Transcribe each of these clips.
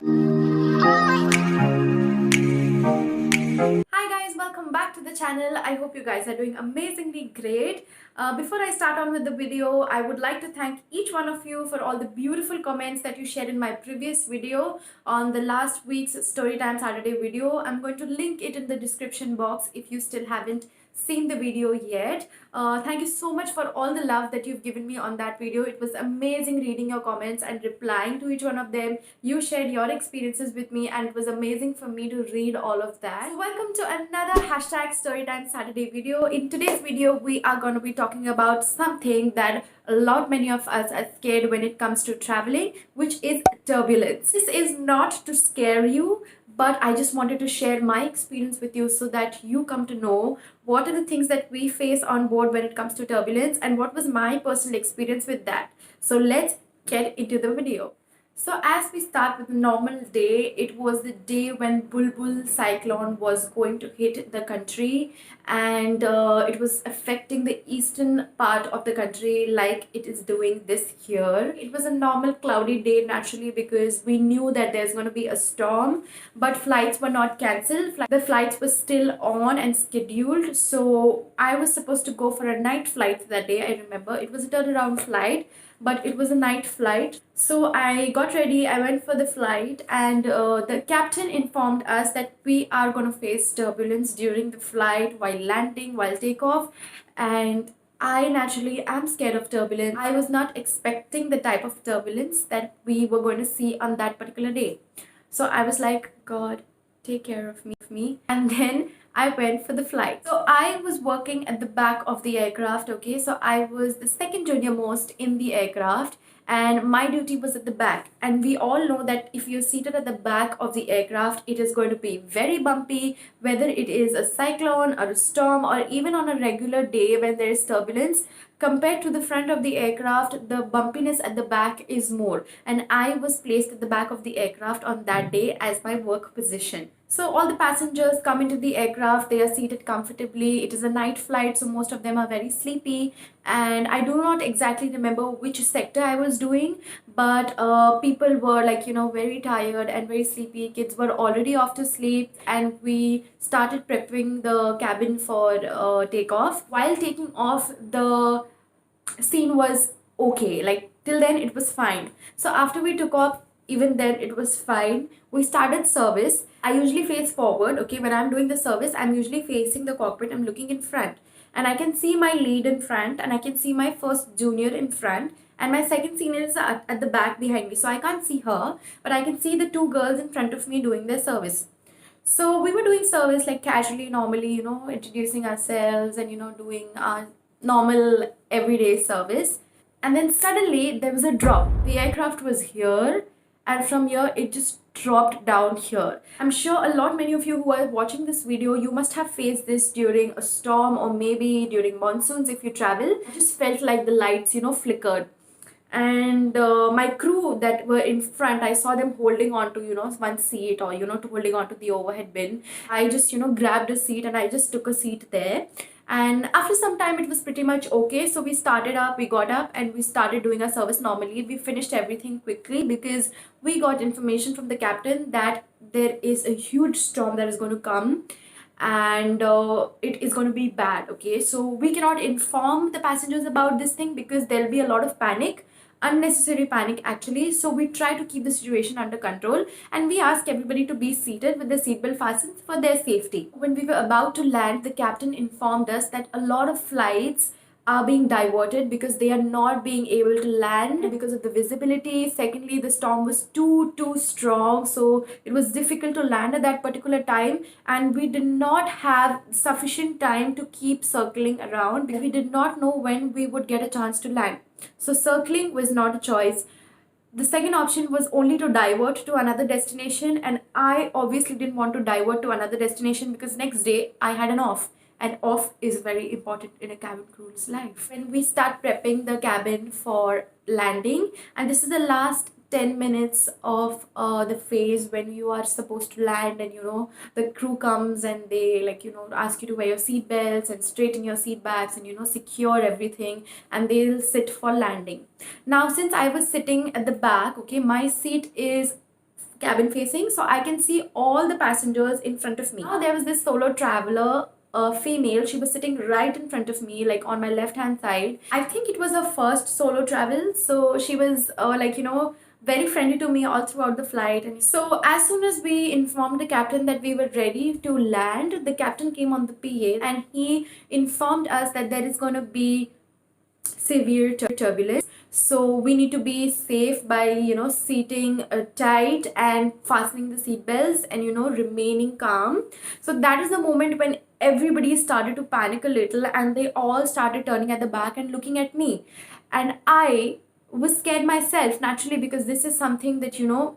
Hi guys, welcome back to the channel. I hope you guys are doing amazingly great. Before I start on with the video, I would like to thank each one of you for all the beautiful comments that you shared in my previous video on the last week's Storytime Saturday video. I'm going to link it in the description box if you still haven't seen the video yet. Thank you so much for all the love that you've given me on that video. It was amazing reading your comments and replying to each one of them. You shared your experiences with me and it was amazing for me to read all of that. So welcome to another hashtag Storytime Saturday video. In today's video, we are going to be talking about something that many of us are scared when it comes to traveling, which is turbulence. This is not to scare you, but I just wanted to share my experience with you so that you come to know what are the things that we face on board when it comes to turbulence and what was my personal experience with that. So let's get into the video. So as we start with a normal day, it was the day when Bulbul cyclone was going to hit the country, and it was affecting the eastern part of the country like it is doing this year. It was a normal cloudy day naturally because we knew that there's going to be a storm, but flights were not cancelled. The flights were still on and scheduled. So I was supposed to go for a night flight that day. I remember it was a turnaround flight, but it was a night flight. So I got ready, I went for the flight, and the captain informed us that we are going to face turbulence during the flight, while landing, while takeoff. And I naturally am scared of turbulence. I was not expecting the type of turbulence that we were going to see on that particular day. So I was like, God, take care of me. And then I went for the flight. So I was working at the back of the aircraft, okay? So I was the second junior most in the aircraft, and my duty was at the back. And we all know that if you're seated at the back of the aircraft, it is going to be very bumpy, whether it is a cyclone or a storm or even on a regular day when there is turbulence. Compared to the front of the aircraft, the bumpiness at the back is more. And I was placed at the back of the aircraft on that day as my work position. So all the passengers come into the aircraft, they are seated comfortably. It is a night flight, so most of them are very sleepy. And I do not exactly remember which sector I was doing, but people were like, very tired and very sleepy. Kids were already off to sleep, and we started prepping the cabin for takeoff. While taking off, the scene was okay. Like till then, it was fine. So after we took off, even then it was fine. We started service. I usually face forward, okay? When I'm doing the service, I'm usually facing the cockpit. I'm looking in front, and I can see my lead in front, and I can see my first junior in front, and my second senior is at the back behind me. So I can't see her, but I can see the two girls in front of me doing their service. So we were doing service like casually, normally, introducing ourselves and, doing our normal everyday service. And then suddenly there was a drop. The aircraft was here, and from here it just dropped down here. I'm sure many of you who are watching this video, you must have faced this during a storm or maybe during monsoons if you travel. I just felt like the lights, flickered. And my crew that were in front, I saw them holding on to one seat, or holding on to the overhead bin. I just grabbed a seat and I just took a seat there. And after some time it was pretty much okay, so we got up and we started doing our service normally. We finished everything quickly because we got information from the captain that there is a huge storm that is going to come, and it is going to be bad, okay? So we cannot inform the passengers about this thing because there'll be a lot of panic, unnecessary panic actually. So we try to keep the situation under control, and we ask everybody to be seated with their seatbelt fastened for their safety. When we were about to land, the captain informed us that a lot of flights are being diverted because they are not being able to land because of the visibility. Secondly, the storm was too strong, so it was difficult to land at that particular time, and we did not have sufficient time to keep circling around because we did not know when we would get a chance to land. So circling was not a choice. The second option was only to divert to another destination, and I obviously didn't want to divert to another destination because next day I had an off, and off is very important in a cabin crew's life. When we start prepping the cabin for landing, and this is the last 10 minutes of the phase when you are supposed to land, and the crew comes and they ask you to wear your seat belts and straighten your seat backs and secure everything, and they'll sit for landing. Now since I was sitting at the back, okay, my seat is cabin facing, so I can see all the passengers in front of me. Now there was this solo traveler, a female. She was sitting right in front of me, like on my left hand side. I think it was her first solo travel, so she was like, you know, very friendly to me all throughout the flight. And so as soon as we informed the captain that we were ready to land, the captain came on the PA and he informed us that there is going to be severe turbulence, so we need to be safe by, you know, seating tight and fastening the seat belts and, you know, remaining calm. So that is the moment when everybody started to panic a little and they all started turning at the back and looking at me, and I was scared myself naturally, because this is something that, you know,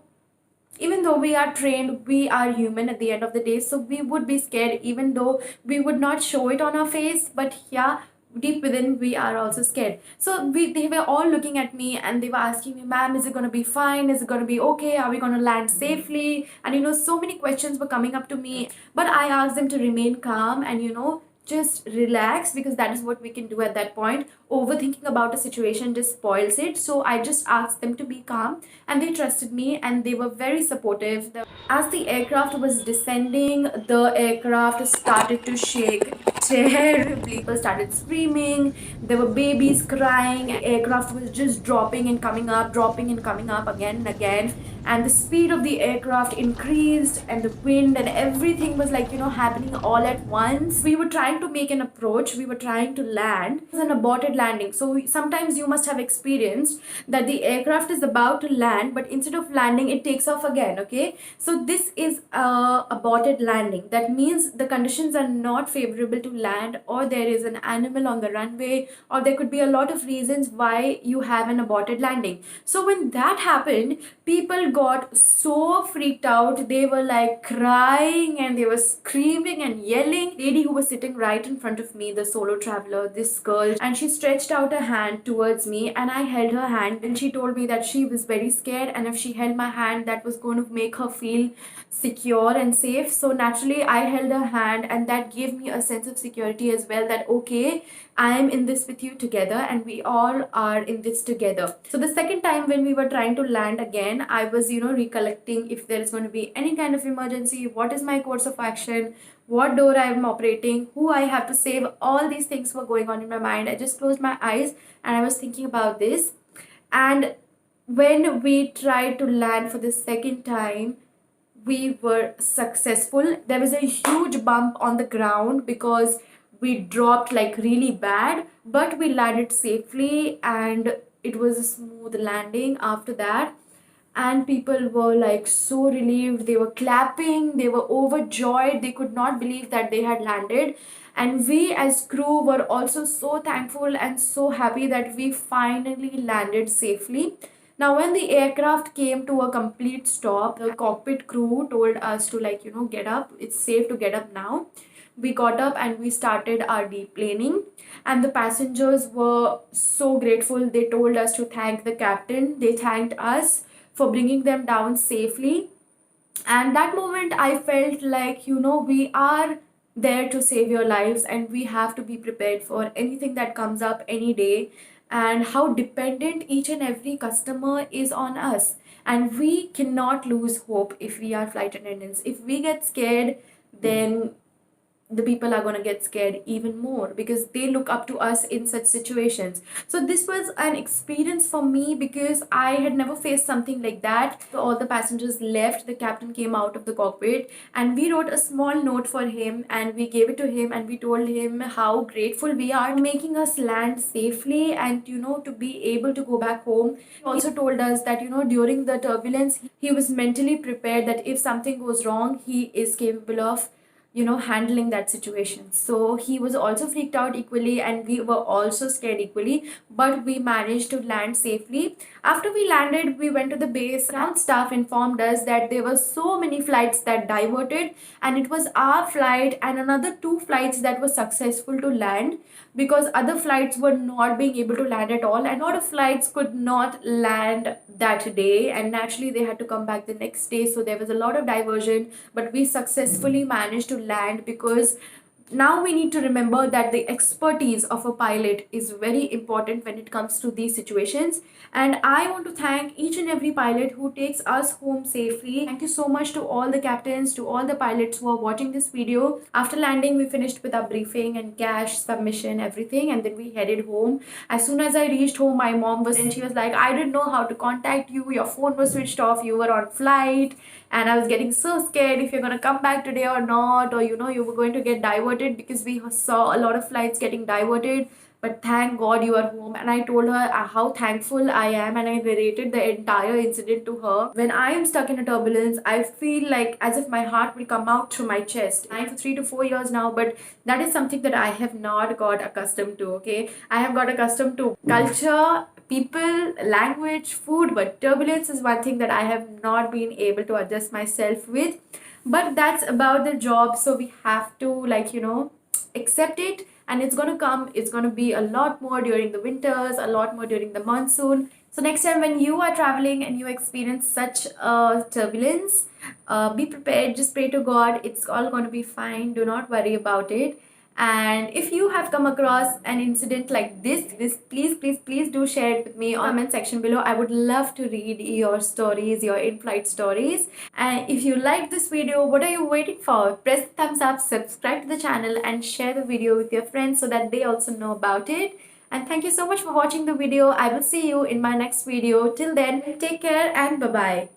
even though we are trained, we are human at the end of the day, so we would be scared even though we would not show it on our face, but yeah, deep within we are also scared. So they were all looking at me and they were asking me, ma'am, is it going to be fine, is it going to be okay, are we going to land safely? And, you know, so many questions were coming up to me, but I asked them to remain calm and, you know, just relax, because that is what we can do at that point. Overthinking about a situation just spoils it. So I just asked them to be calm and they trusted me and they were very supportive. As the aircraft was descending, the aircraft started to shake terribly. People started screaming, there were babies crying, aircraft was just dropping and coming up, dropping and coming up again and again, and the speed of the aircraft increased and the wind and everything was like, you know, happening all at once. We were trying to make an approach, we were trying to land. It was an aborted landing. So sometimes you must have experienced that the aircraft is about to land, but instead of landing it takes off again. Okay, so this is a aborted landing. That means the conditions are not favorable to land, or there is an animal on the runway, or there could be a lot of reasons why you have an aborted landing. So when that happened, people got so freaked out. They were like crying and they were screaming and yelling. Lady who was sitting right in front of me, the solo traveler, this girl, and she stretched out her hand towards me and I held her hand, and she told me that she was very scared and if she held my hand that was going to make her feel secure and safe. So naturally I held her hand and that gave me a sense of security as well, that okay, I am in this with you together and we all are in this together. So the second time when we were trying to land again, I was, you know, recollecting if there is going to be any kind of emergency, what is my course of action, what door I am operating, who I have to save. All these things were going on in my mind. I just closed my eyes and I was thinking about this. And when we tried to land for the second time, we were successful. There was a huge bump on the ground because we dropped like really bad, but we landed safely and it was a smooth landing after that. And people were like so relieved, they were clapping, they were overjoyed, they could not believe that they had landed. And we as crew were also so thankful and so happy that we finally landed safely. Now when the aircraft came to a complete stop, the cockpit crew told us to, like, you know, get up, it's safe to get up now. We got up and we started our deplaning, and the passengers were so grateful. They told us to thank the captain, they thanked us for bringing them down safely. And that moment I felt like, you know, we are there to save your lives and we have to be prepared for anything that comes up any day, and how dependent each and every customer is on us. And we cannot lose hope if we are flight attendants. If we get scared, then the people are going to get scared even more because they look up to us in such situations. So this was an experience for me because I had never faced something like that. So all the passengers left, the captain came out of the cockpit and we wrote a small note for him and we gave it to him and we told him how grateful we are making us land safely and, you know, to be able to go back home. He also told us that, you know, during the turbulence he was mentally prepared that if something goes wrong, he is capable of, you know, handling that situation. So he was also freaked out equally and we were also scared equally, but we managed to land safely. After we landed, we went to the base. Ground staff informed us that there were so many flights that diverted and it was our flight and another two flights that were successful to land, because other flights were not being able to land at all and a lot of flights could not land that day and naturally they had to come back the next day. So there was a lot of diversion, but we successfully managed to land because Now we need to remember that the expertise of a pilot is very important when it comes to these situations. And I want to thank each and every pilot who takes us home safely. Thank you so much to all the captains, to all the pilots who are watching this video. After landing, we finished with our briefing and cash submission, everything, and then we headed home. As soon as I reached home, my mom was and she was like, I didn't know how to contact you, your phone was switched off, you were on flight, and I was getting so scared if you're going to come back today or not, or you were going to get diverted, because we saw a lot of flights getting diverted. But thank God you are home. And I told her how thankful I am, and I narrated the entire incident to her. When I am stuck in a turbulence, I feel like as if my heart will come out through my chest. I'm for 3 to 4 years now, but that is something that I have not got accustomed to. Okay, I have got accustomed to culture, people, language, food, but turbulence is one thing that I have not been able to adjust myself with. But that's about the job, so we have to, accept it, and it's going to come. It's going to be a lot more during the winters, a lot more during the monsoon. So next time when you are traveling and you experience such turbulence, be prepared. Just pray to God, it's all going to be fine. Do not worry about it. And if you have come across an incident like this, please do share it with me on the comment section below. I would love to read your stories, your in-flight stories. And if you like this video, what are you waiting for? Press the thumbs up, subscribe to the channel, and share the video with your friends so that they also know about it. And thank you so much for watching the video. I will see you in my next video. Till then, take care and bye-bye.